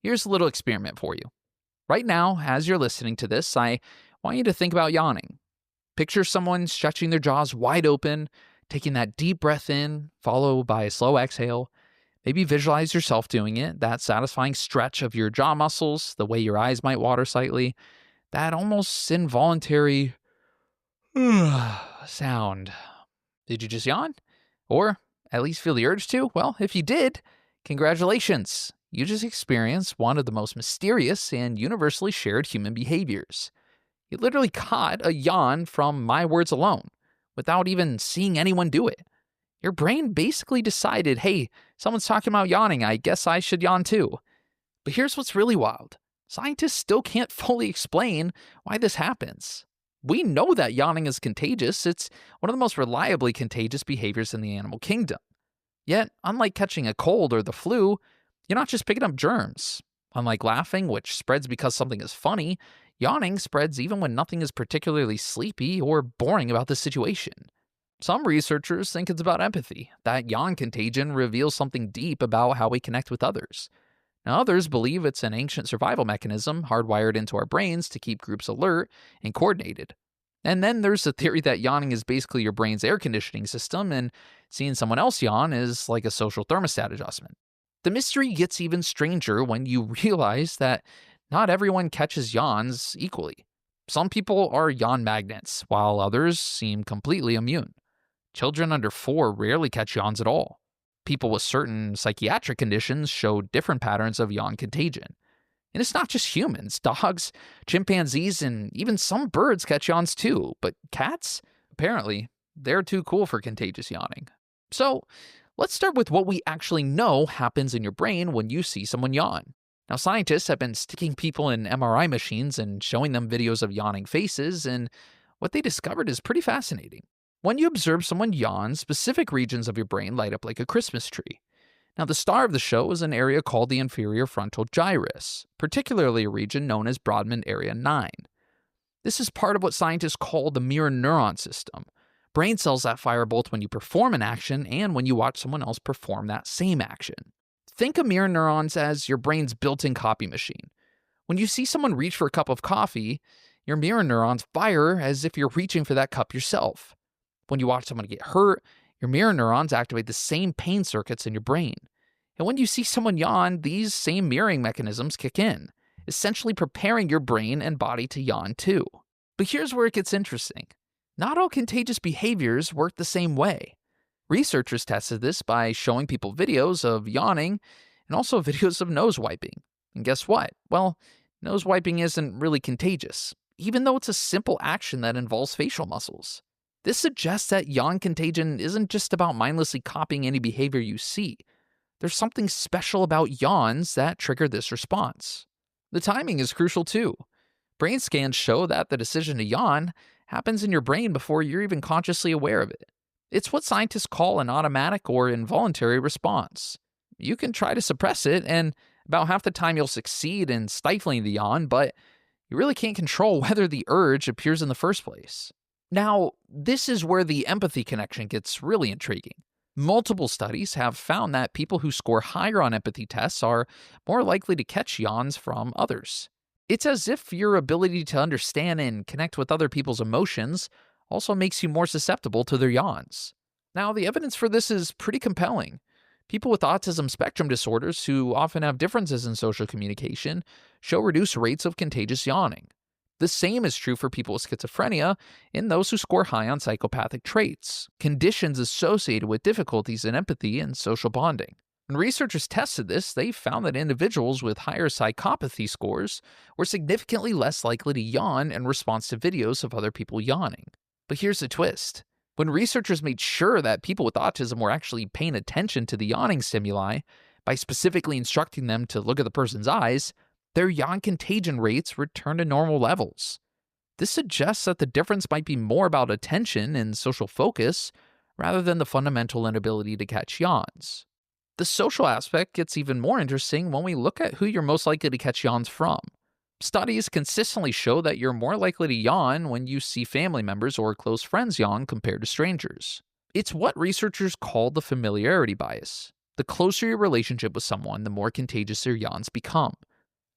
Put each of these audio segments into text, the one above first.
Here's a little experiment for you. Right now, as you're listening to this, I want you to think about yawning. Picture someone stretching their jaws wide open, taking that deep breath in, followed by a slow exhale. Maybe visualize yourself doing it, that satisfying stretch of your jaw muscles, the way your eyes might water slightly, that almost involuntary sound. Did you just yawn? Or at least feel the urge to? Well, if you did, congratulations. You just experienced one of the most mysterious and universally shared human behaviors. You literally caught a yawn from my words alone, without even seeing anyone do it. Your brain basically decided, hey, someone's talking about yawning, I guess I should yawn too. But here's what's really wild. Scientists still can't fully explain why this happens. We know that yawning is contagious. It's one of the most reliably contagious behaviors in the animal kingdom. Yet, unlike catching a cold or the flu, you're not just picking up germs. Unlike laughing, which spreads because something is funny, yawning spreads even when nothing is particularly sleepy or boring about the situation. Some researchers think it's about empathy, that yawn contagion reveals something deep about how we connect with others. Now, others believe it's an ancient survival mechanism hardwired into our brains to keep groups alert and coordinated. And then there's the theory that yawning is basically your brain's air conditioning system, and seeing someone else yawn is like a social thermostat adjustment. The mystery gets even stranger when you realize that not everyone catches yawns equally. Some people are yawn magnets, while others seem completely immune. Children under 4 rarely catch yawns at all. People with certain psychiatric conditions show different patterns of yawn contagion. And it's not just humans. Dogs, chimpanzees, and even some birds catch yawns too. But cats? Apparently, they're too cool for contagious yawning. So, let's start with what we actually know happens in your brain when you see someone yawn. Now, scientists have been sticking people in MRI machines and showing them videos of yawning faces, and what they discovered is pretty fascinating. When you observe someone yawn, specific regions of your brain light up like a Christmas tree. Now, the star of the show is an area called the inferior frontal gyrus, particularly a region known as Brodmann Area 9. This is part of what scientists call the mirror neuron system, brain cells that fire both when you perform an action and when you watch someone else perform that same action. Think of mirror neurons as your brain's built-in copy machine. When you see someone reach for a cup of coffee, your mirror neurons fire as if you're reaching for that cup yourself. When you watch someone get hurt, your mirror neurons activate the same pain circuits in your brain. And when you see someone yawn, these same mirroring mechanisms kick in, essentially preparing your brain and body to yawn too. But here's where it gets interesting. Not all contagious behaviors work the same way. Researchers tested this by showing people videos of yawning and also videos of nose wiping. And guess what? Well, nose wiping isn't really contagious, even though it's a simple action that involves facial muscles. This suggests that yawn contagion isn't just about mindlessly copying any behavior you see. There's something special about yawns that trigger this response. The timing is crucial too. Brain scans show that the decision to yawn happens in your brain before you're even consciously aware of it. It's what scientists call an automatic or involuntary response. You can try to suppress it, and about half the time you'll succeed in stifling the yawn, but you really can't control whether the urge appears in the first place. Now, this is where the empathy connection gets really intriguing. Multiple studies have found that people who score higher on empathy tests are more likely to catch yawns from others. It's as if your ability to understand and connect with other people's emotions also makes you more susceptible to their yawns. Now, the evidence for this is pretty compelling. People with autism spectrum disorders who often have differences in social communication show reduced rates of contagious yawning. The same is true for people with schizophrenia and those who score high on psychopathic traits, conditions associated with difficulties in empathy and social bonding. When researchers tested this, they found that individuals with higher psychopathy scores were significantly less likely to yawn in response to videos of other people yawning. But here's the twist. When researchers made sure that people with autism were actually paying attention to the yawning stimuli by specifically instructing them to look at the person's eyes, their yawn contagion rates returned to normal levels. This suggests that the difference might be more about attention and social focus rather than the fundamental inability to catch yawns. The social aspect gets even more interesting when we look at who you're most likely to catch yawns from. Studies consistently show that you're more likely to yawn when you see family members or close friends yawn compared to strangers. It's what researchers call the familiarity bias. The closer your relationship with someone, the more contagious their yawns become.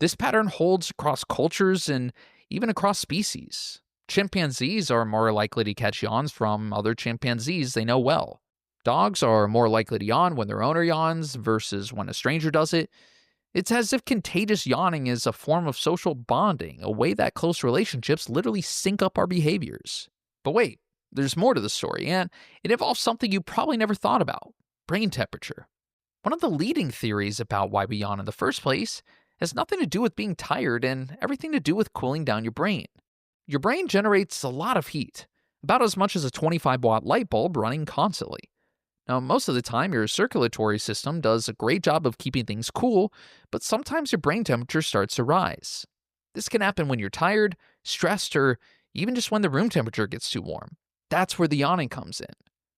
This pattern holds across cultures and even across species. Chimpanzees are more likely to catch yawns from other chimpanzees they know well. Dogs are more likely to yawn when their owner yawns versus when a stranger does it. It's as if contagious yawning is a form of social bonding, a way that close relationships literally sync up our behaviors. But wait, there's more to the story, and it involves something you probably never thought about: brain temperature. One of the leading theories about why we yawn in the first place has nothing to do with being tired and everything to do with cooling down your brain. Your brain generates a lot of heat, about as much as a 25-watt light bulb running constantly. Now, most of the time, your circulatory system does a great job of keeping things cool, but sometimes your brain temperature starts to rise. This can happen when you're tired, stressed, or even just when the room temperature gets too warm. That's where the yawning comes in.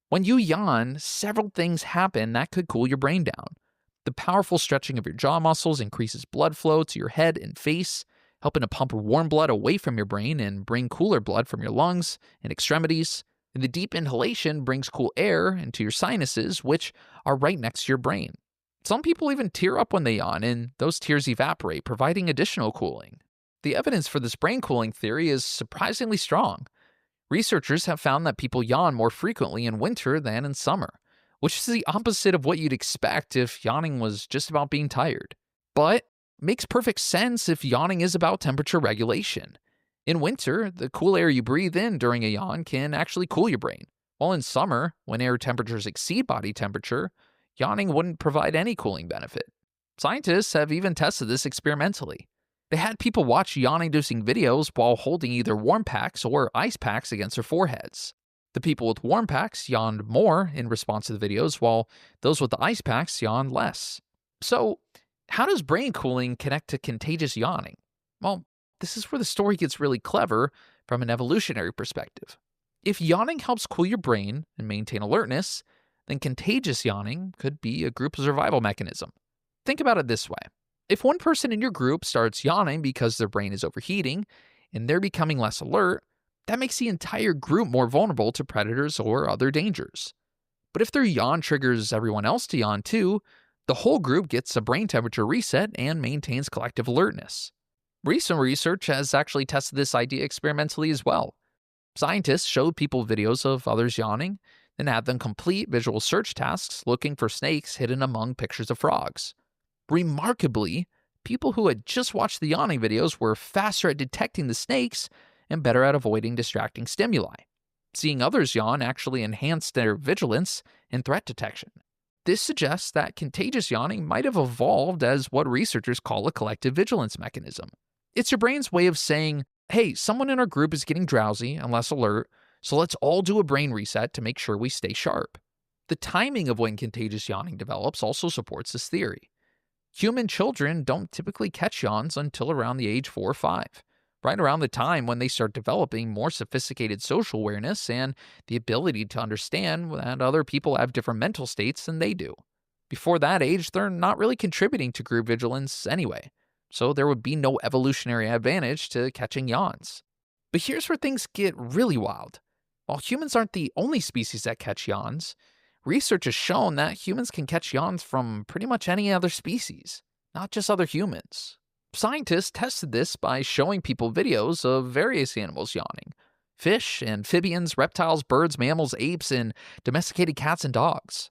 When you yawn, several things happen that could cool your brain down. The powerful stretching of your jaw muscles increases blood flow to your head and face, helping to pump warm blood away from your brain and bring cooler blood from your lungs and extremities. And the deep inhalation brings cool air into your sinuses, which are right next to your brain. Some people even tear up when they yawn, and those tears evaporate, providing additional cooling. The evidence for this brain cooling theory is surprisingly strong. Researchers have found that people yawn more frequently in winter than in summer, which is the opposite of what you'd expect if yawning was just about being tired. But it makes perfect sense if yawning is about temperature regulation. In winter, the cool air you breathe in during a yawn can actually cool your brain, while in summer, when air temperatures exceed body temperature, yawning wouldn't provide any cooling benefit. Scientists have even tested this experimentally. They had people watch yawn-inducing videos while holding either warm packs or ice packs against their foreheads. The people with warm packs yawned more in response to the videos, while those with the ice packs yawned less. So, how does brain cooling connect to contagious yawning? Well, this is where the story gets really clever from an evolutionary perspective. If yawning helps cool your brain and maintain alertness, then contagious yawning could be a group survival mechanism. Think about it this way. If one person in your group starts yawning because their brain is overheating and they're becoming less alert, that makes the entire group more vulnerable to predators or other dangers. But if their yawn triggers everyone else to yawn too, the whole group gets a brain temperature reset and maintains collective alertness. Recent research has actually tested this idea experimentally as well. Scientists showed people videos of others yawning, then had them complete visual search tasks looking for snakes hidden among pictures of frogs. Remarkably, people who had just watched the yawning videos were faster at detecting the snakes and better at avoiding distracting stimuli. Seeing others yawn actually enhanced their vigilance and threat detection. This suggests that contagious yawning might have evolved as what researchers call a collective vigilance mechanism. It's your brain's way of saying, hey, someone in our group is getting drowsy and less alert, so let's all do a brain reset to make sure we stay sharp. The timing of when contagious yawning develops also supports this theory. Human children don't typically catch yawns until around the age 4 or 5, right around the time when they start developing more sophisticated social awareness and the ability to understand that other people have different mental states than they do. Before that age, they're not really contributing to group vigilance anyway, so there would be no evolutionary advantage to catching yawns. But here's where things get really wild. While humans aren't the only species that catch yawns, research has shown that humans can catch yawns from pretty much any other species, not just other humans. Scientists tested this by showing people videos of various animals yawning: fish, amphibians, reptiles, birds, mammals, apes, and domesticated cats and dogs.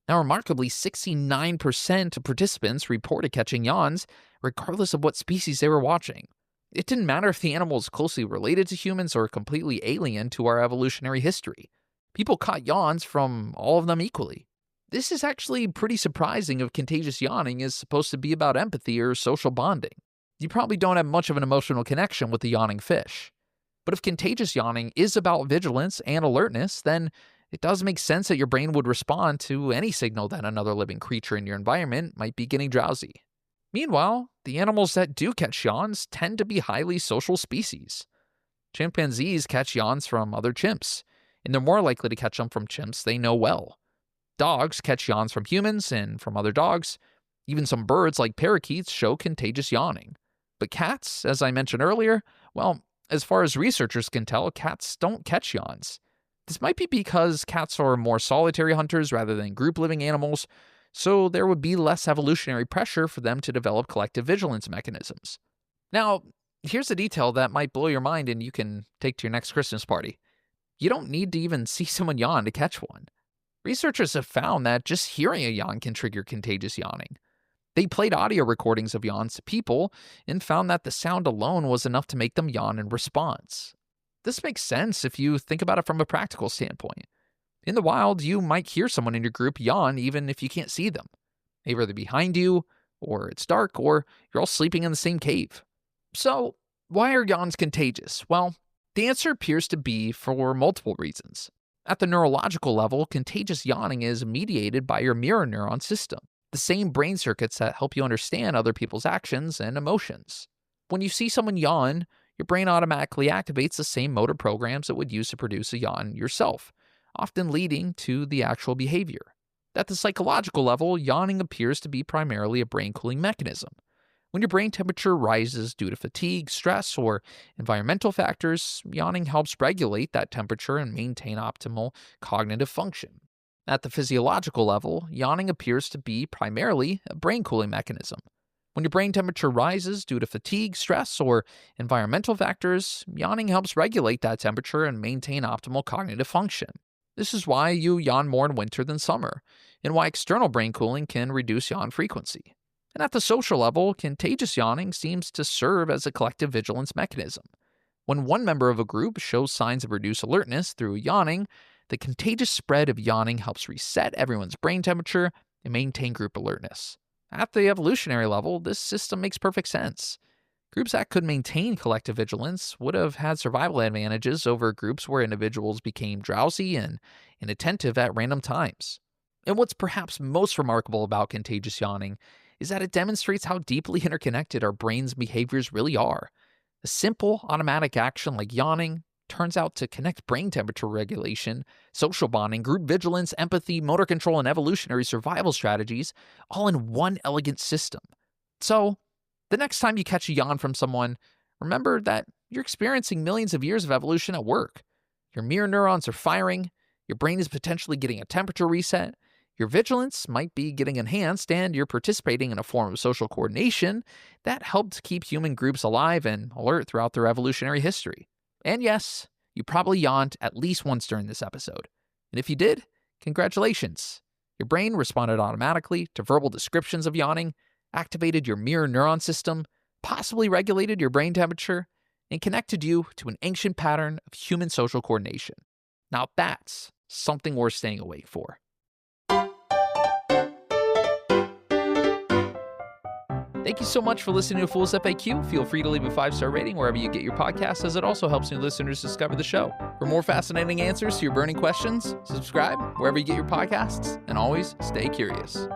Now, remarkably, 69% of participants reported catching yawns, regardless of what species they were watching. It didn't matter if the animal was closely related to humans or completely alien to our evolutionary history. People caught yawns from all of them equally. This is actually pretty surprising if contagious yawning is supposed to be about empathy or social bonding. You probably don't have much of an emotional connection with the yawning fish. But if contagious yawning is about vigilance and alertness, then it does make sense that your brain would respond to any signal that another living creature in your environment might be getting drowsy. Meanwhile, the animals that do catch yawns tend to be highly social species. Chimpanzees catch yawns from other chimps, and they're more likely to catch them from chimps they know well. Dogs catch yawns from humans and from other dogs. Even some birds, like parakeets, show contagious yawning. But cats, as I mentioned earlier, well, as far as researchers can tell, cats don't catch yawns. This might be because cats are more solitary hunters rather than group-living animals, so there would be less evolutionary pressure for them to develop collective vigilance mechanisms. Now, here's a detail that might blow your mind and you can take to your next Christmas party. You don't need to even see someone yawn to catch one. Researchers have found that just hearing a yawn can trigger contagious yawning. They played audio recordings of yawns to people and found that the sound alone was enough to make them yawn in response. This makes sense if you think about it from a practical standpoint. In the wild, you might hear someone in your group yawn even if you can't see them. Maybe they're behind you, or it's dark, or you're all sleeping in the same cave. So, why are yawns contagious? Well, the answer appears to be for multiple reasons. At the neurological level, contagious yawning is mediated by your mirror neuron system, the same brain circuits that help you understand other people's actions and emotions. When you see someone yawn, your brain automatically activates the same motor programs it would use to produce a yawn yourself, often leading to the actual behavior. At the psychological level, yawning appears to be primarily a brain cooling mechanism. When your brain temperature rises due to fatigue, stress, or environmental factors, yawning helps regulate that temperature and maintain optimal cognitive function. At the physiological level, yawning appears to be primarily a brain cooling mechanism. When your brain temperature rises due to fatigue, stress, or environmental factors, yawning helps regulate that temperature and maintain optimal cognitive function. This is why you yawn more in winter than summer, and why external brain cooling can reduce yawn frequency. And at the social level, contagious yawning seems to serve as a collective vigilance mechanism. When one member of a group shows signs of reduced alertness through yawning, the contagious spread of yawning helps reset everyone's brain temperature and maintain group alertness. At the evolutionary level, this system makes perfect sense. Groups that could maintain collective vigilance would have had survival advantages over groups where individuals became drowsy and inattentive at random times. And what's perhaps most remarkable about contagious yawning is that it demonstrates how deeply interconnected our brain's behaviors really are. A simple automatic action like yawning turns out to connect brain temperature regulation, social bonding, group vigilance, empathy, motor control, and evolutionary survival strategies all in one elegant system. So, the next time you catch a yawn from someone, remember that you're experiencing millions of years of evolution at work. Your mirror neurons are firing, your brain is potentially getting a temperature reset, your vigilance might be getting enhanced, and you're participating in a form of social coordination that helped keep human groups alive and alert throughout their evolutionary history. And yes, you probably yawned at least once during this episode. And if you did, congratulations. Your brain responded automatically to verbal descriptions of yawning, activated your mirror neuron system, possibly regulated your brain temperature, and connected you to an ancient pattern of human social coordination. Now that's something worth staying awake for. Thank you so much for listening to Fool's FAQ. Feel free to leave a 5-star rating wherever you get your podcasts, as it also helps new listeners discover the show. For more fascinating answers to your burning questions, subscribe wherever you get your podcasts, and always stay curious.